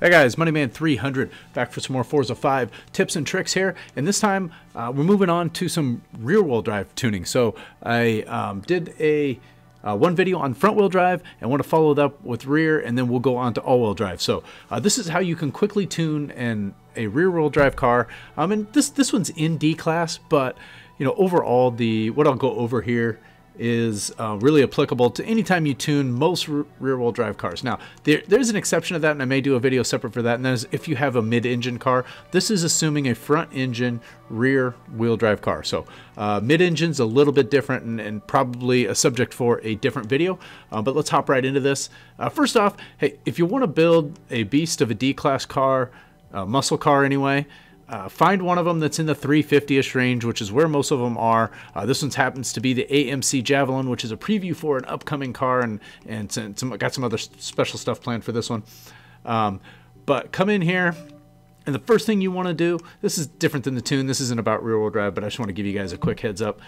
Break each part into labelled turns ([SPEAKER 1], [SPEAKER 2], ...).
[SPEAKER 1] Hey guys, Moneyman300 back for some more Forza 5 tips and tricks here, and this time we're moving on to some rear-wheel drive tuning. So I did a one video on front-wheel drive and want to follow it up with rear, and then we'll go on to all-wheel drive. So this is how you can quickly tune a rear-wheel drive car. And this one's in D-Class, but you know, overall what I'll go over here is really applicable to any time you tune most rear-wheel drive cars. Now, there's an exception to that, and I may do a video separate for that, and that is if you have a mid-engine car. This is assuming a front-engine rear-wheel drive car. So mid-engine's a little bit different and probably a subject for a different video, but let's hop right into this. First off, hey, if you want to build a beast of a D-Class car, muscle car anyway, find one of them that's in the 350-ish range, which is where most of them are. This one happens to be the AMC Javelin, which is a preview for an upcoming car, and got some other special stuff planned for this one. But come in here, and the first thing you want to do, this is different than the tune. This isn't about rear-wheel drive, but I just want to give you guys a quick heads up.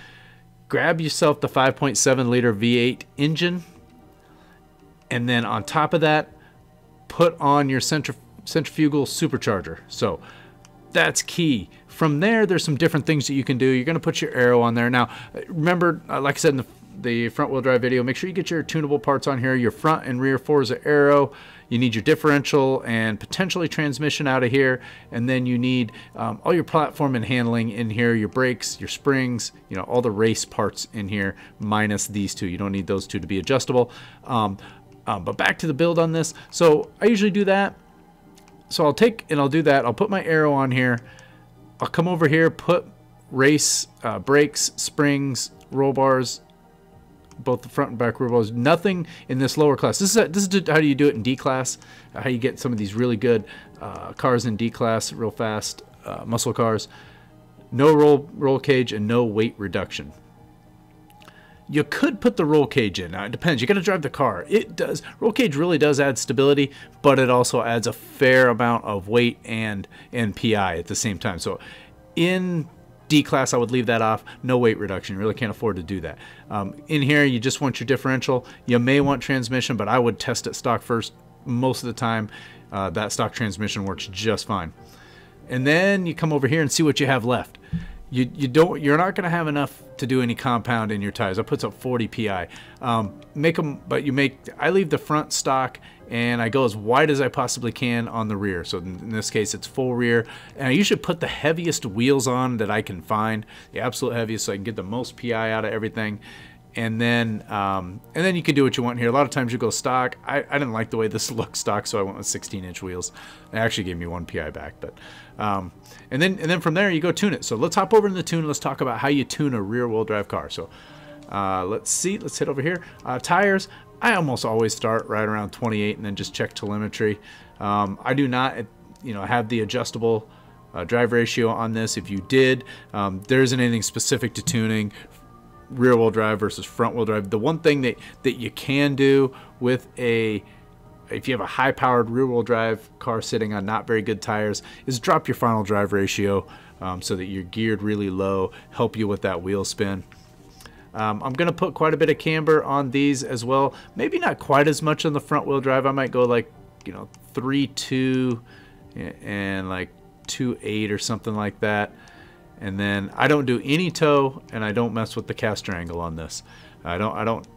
[SPEAKER 1] Grab yourself the 5.7 liter V8 engine, and then on top of that, put on your centrifugal supercharger. So that's key. From there, there's some different things that you can do. You're going to put your aero on there. Now, remember, like I said in the front-wheel drive video, make sure you get your tunable parts on here, your front and rear Forza aero. You need your differential and potentially transmission out of here. And then you need all your platform and handling in here, your brakes, your springs, you know, all the race parts in here, minus these two. You don't need those two to be adjustable. But back to the build on this. So I usually do that. So I'll do that. I'll put my aero on here. I'll come over here, put race, brakes, springs, roll bars, both the front and back roll bars. Nothing in this lower class. This is how you do it in D class. How you get some of these really good cars in D class, real fast muscle cars. No roll cage and no weight reduction. You could put the roll cage in. Now, it depends. You got to drive the car. Roll cage really does add stability, but it also adds a fair amount of weight and PI at the same time. So in D class, I would leave that off. No weight reduction. You really can't afford to do that. In here, you just want your differential. You may want transmission, but I would test it stock first. Most of the time, that stock transmission works just fine. And then you come over here and see what you have left. You're not going to have enough to do any compound in your tires. That puts up 40 PI. I leave the front stock and I go as wide as I possibly can on the rear. So in this case, it's full rear. And I usually put the heaviest wheels on that I can find, the absolute heaviest, so I can get the most PI out of everything. And then you can do what you want here. A lot of times you go stock. I didn't like the way this looked stock, so I went with 16-inch wheels. It actually gave me 1 PI back, but and then from there you go tune it. So let's hop over to the tune and let's talk about how you tune a rear-wheel drive car. So let's hit over here. Tires. I almost always start right around 28 and then just check telemetry. I do not, have the adjustable drive ratio on this. If you did, there isn't anything specific to tuning rear-wheel drive versus front-wheel drive. The one thing that you can do with if you have a high-powered rear-wheel drive car sitting on not very good tires is drop your final drive ratio so that you're geared really low, help you with that wheel spin. I'm going to put quite a bit of camber on these as well. Maybe not quite as much on the front-wheel drive. I might go like 3.2 and like 2.8 or something like that. And then I don't do any toe, and I don't mess with the caster angle on this. I'm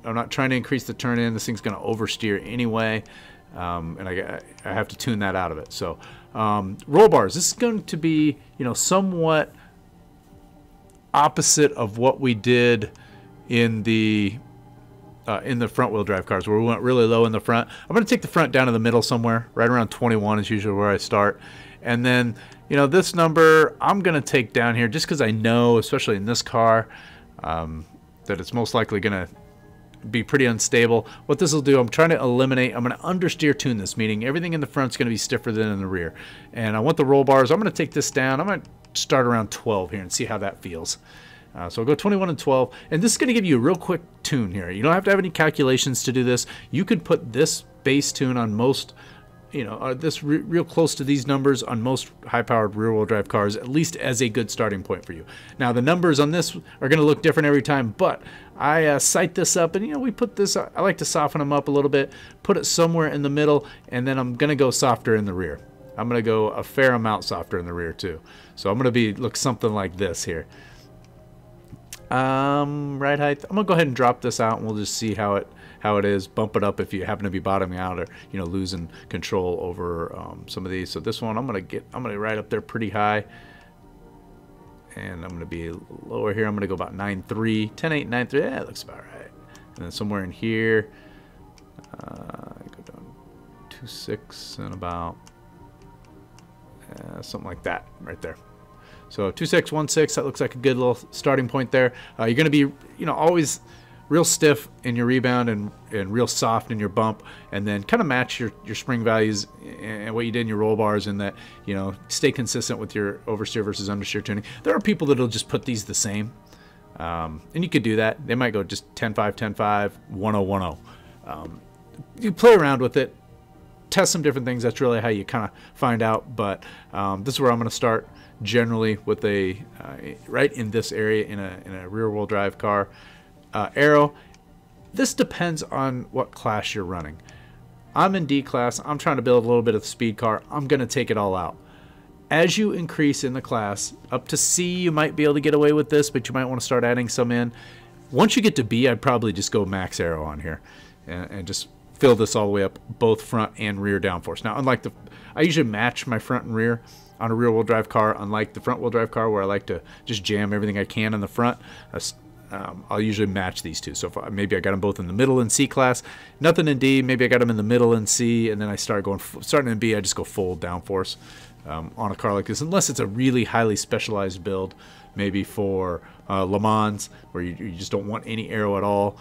[SPEAKER 1] not trying to increase the turn in. This thing's going to oversteer anyway, and I have to tune that out of it. So roll bars. This is going to be somewhat opposite of what we did in the front wheel drive cars, where we went really low in the front. I'm going to take the front down to the middle somewhere, right around 21 is usually where I start, and then this number I'm going to take down here just because I know, especially in this car, that it's most likely going to be pretty unstable. What this will do, I'm going to understeer tune this, meaning everything in the front is going to be stiffer than in the rear. And I want the roll bars. I'm going to take this down. I'm going to start around 12 here and see how that feels. So I'll go 21 and 12. And this is going to give you a real quick tune here. You don't have to have any calculations to do this. You could put this base tune on most real close to these numbers on most high-powered rear-wheel drive cars, at least as a good starting point for you. Now, the numbers on this are going to look different every time, but I sight this up, and we put this, I like to soften them up a little bit, put it somewhere in the middle, and then I'm going to go softer in the rear. I'm going to go a fair amount softer in the rear too. So I'm going to look something like this here. Ride height, I'm going to go ahead and drop this out, and we'll just see how it is. Bump it up if you happen to be bottoming out or, you know, losing control over some of these. So this one I'm going to ride up there pretty high. And I'm going to be lower here. I'm going to go about 9.3, 10.8, 9.3. Yeah, that looks about right. And then somewhere in here, go down 2.6 and about something like that right there. So 2.6, 1.6. That looks like a good little starting point there. You're going to be, you know, always real stiff in your rebound and real soft in your bump, and then kind of match your spring values and what you did in your roll bars, in that, you know, stay consistent with your oversteer versus understeer tuning. There are people that'll just put these the same, and you could do that. They might go just 10.5, 10.5, 10.10. You play around with it, test some different things. That's really how you kind of find out. But this is where I'm going to start generally with a right in this area in a rear-wheel drive car. Aero, this depends on what class you're running. I'm in D class. I'm trying to build a little bit of the speed car. I'm going to take it all out. As you increase in the class, up to C, you might be able to get away with this, but you might want to start adding some in. Once you get to B, I'd probably just go max aero on here and just fill this all the way up, both front and rear downforce. Now, unlike I usually match my front and rear on a rear-wheel drive car, unlike the front-wheel drive car where I like to just jam everything I can in the front. I'll usually match these two. So maybe I got them both in the middle in C class, nothing in D. Maybe I got them in the middle in C, and then I starting in B, I just go full downforce on a car like this, unless it's a really highly specialized build, maybe for Le Mans, where you just don't want any aero at all.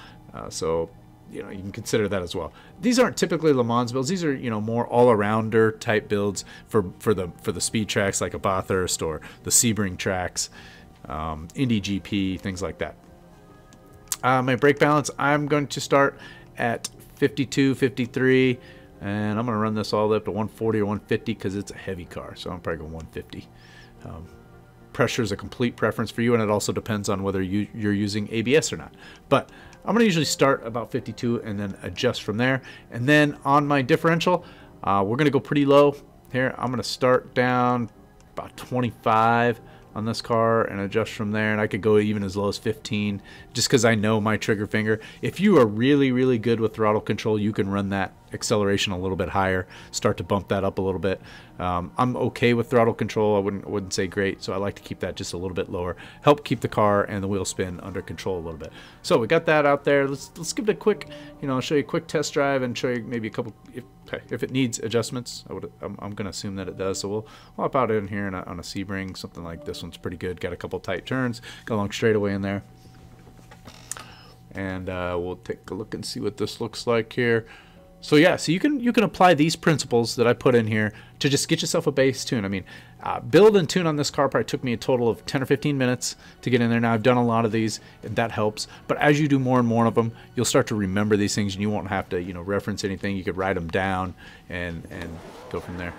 [SPEAKER 1] So you know, you can consider that as well. These aren't typically Le Mans builds. These are, you know, more all-arounder type builds for the speed tracks like a Bathurst or the Sebring tracks, Indy GP, things like that. My brake balance, I'm going to start at 52, 53, and I'm going to run this all the way up to 140 or 150 because it's a heavy car, so I'm probably going 150. Pressure is a complete preference for you, and it also depends on whether you're using ABS or not. But I'm going to usually start about 52 and then adjust from there. And then on my differential, we're going to go pretty low here. I'm going to start down about 25 on this car and adjust from there, and I could go even as low as 15 just because I know my trigger finger. If you are really, really good with throttle control, you can run that acceleration a little bit higher, start to bump that up a little bit. I'm okay with throttle control. I wouldn't say great, so I like to keep that just a little bit lower, help keep the car and the wheel spin under control a little bit. So we got that out there. Let's give it a quick, you know, I'll show you a quick test drive and show you maybe a couple, if it needs adjustments. I'm going to assume that it does. So we'll hop out in here on a Sebring, something like this one's pretty good. Got a couple tight turns, got a long straightaway in there. And we'll take a look and see what this looks like here. So yeah, so you can apply these principles that I put in here to just get yourself a base tune. I mean, build and tune on this car probably took me a total of 10 or 15 minutes to get in there. Now I've done a lot of these, and that helps. But as you do more and more of them, you'll start to remember these things, and you won't have to, you know, reference anything. You could write them down and go from there.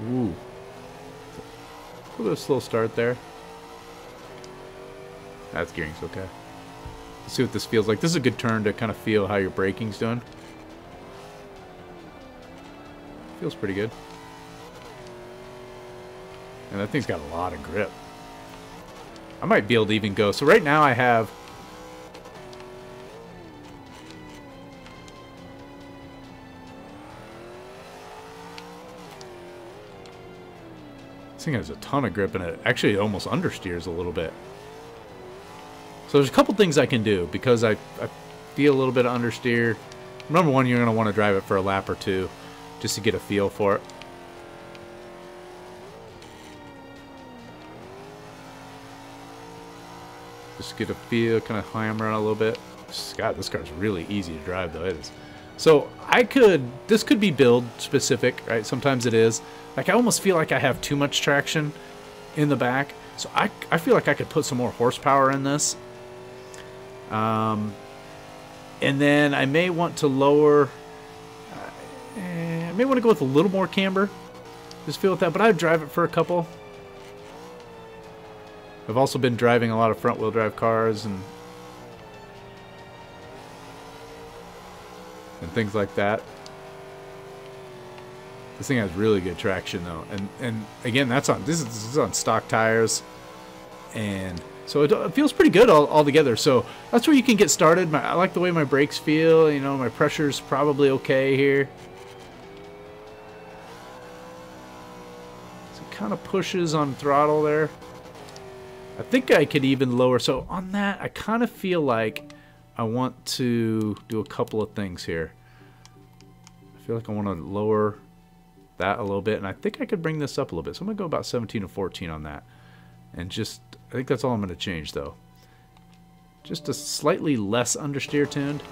[SPEAKER 1] Ooh, a little slow start there. That's gearing's okay. Let's see what this feels like. This is a good turn to kind of feel how your braking's doing. Feels pretty good. And that thing's got a lot of grip. I might be able to even go. So right now I have... This thing has a ton of grip, and it actually almost understeers a little bit. So there's a couple things I can do because I feel a little bit of understeer. Number one, you're going to want to drive it for a lap or two just to get a feel for it. Just get a feel, kind of hammer around a little bit. God, this car's really easy to drive though. It is. So this could be build specific, right? Sometimes it is. Like I almost feel like I have too much traction in the back. So I feel like I could put some more horsepower in this. And then I may want to lower, I may want to go with a little more camber. Just feel with that, but I'd drive it for a couple. I've also been driving a lot of front wheel drive cars and things like that. This thing has really good traction though, and again, this is on stock tires, and so it feels pretty good all together. So that's where you can get started. I like the way my brakes feel. You know, my pressure's probably okay here. So it kind of pushes on throttle there. I think I could even lower. So on that, I kind of feel like I want to do a couple of things here. I feel like I want to lower that a little bit, and I think I could bring this up a little bit. So I'm gonna go about 17 to 14 on that, and just I think that's all I'm gonna change though. Just a slightly less understeer tuned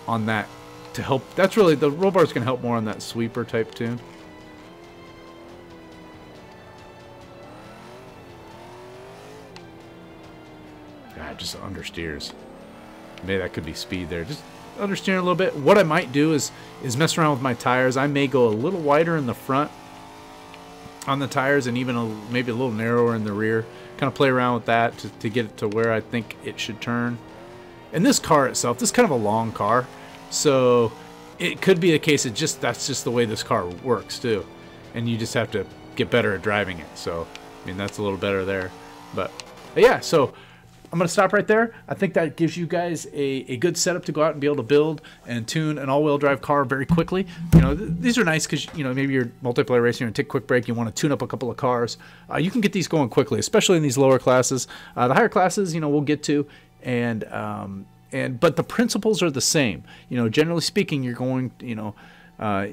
[SPEAKER 1] on that to help. That's really the roll bar is gonna help more on that sweeper type tune. God, just understeers. Maybe that could be speed there. Just understeering a little bit. What I might do is mess around with my tires. I may go a little wider in the front on the tires and even maybe a little narrower in the rear. Kind of play around with that to get it to where I think it should turn. And this car itself, this is kind of a long car, so it could be a case of that's just the way this car works too, and you just have to get better at driving it. So I mean, that's a little better there, but yeah. So I'm going to stop right there. I think that gives you guys a good setup to go out and be able to build and tune an all-wheel drive car very quickly. You know, these are nice because, you know, maybe you're multiplayer racing, you're going to take a quick break, you want to tune up a couple of cars. You can get these going quickly, especially in these lower classes. The higher classes, you know, we'll get to, but the principles are the same. You know, generally speaking, you're going, you know,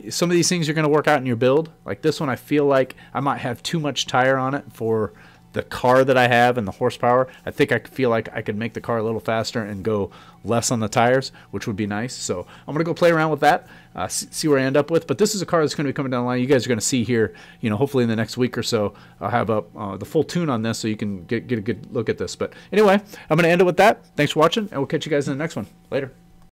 [SPEAKER 1] some of these things you're going to work out in your build. Like this one, I feel like I might have too much tire on it for the car that I have and the horsepower. I think I feel like I could make the car a little faster and go less on the tires, which would be nice. So I'm going to go play around with that, see where I end up with. But this is a car that's going to be coming down the line. You guys are going to see here, you know, hopefully in the next week or so, I'll have up the full tune on this so you can get a good look at this. But anyway, I'm going to end it with that. Thanks for watching, and we'll catch you guys in the next one. Later.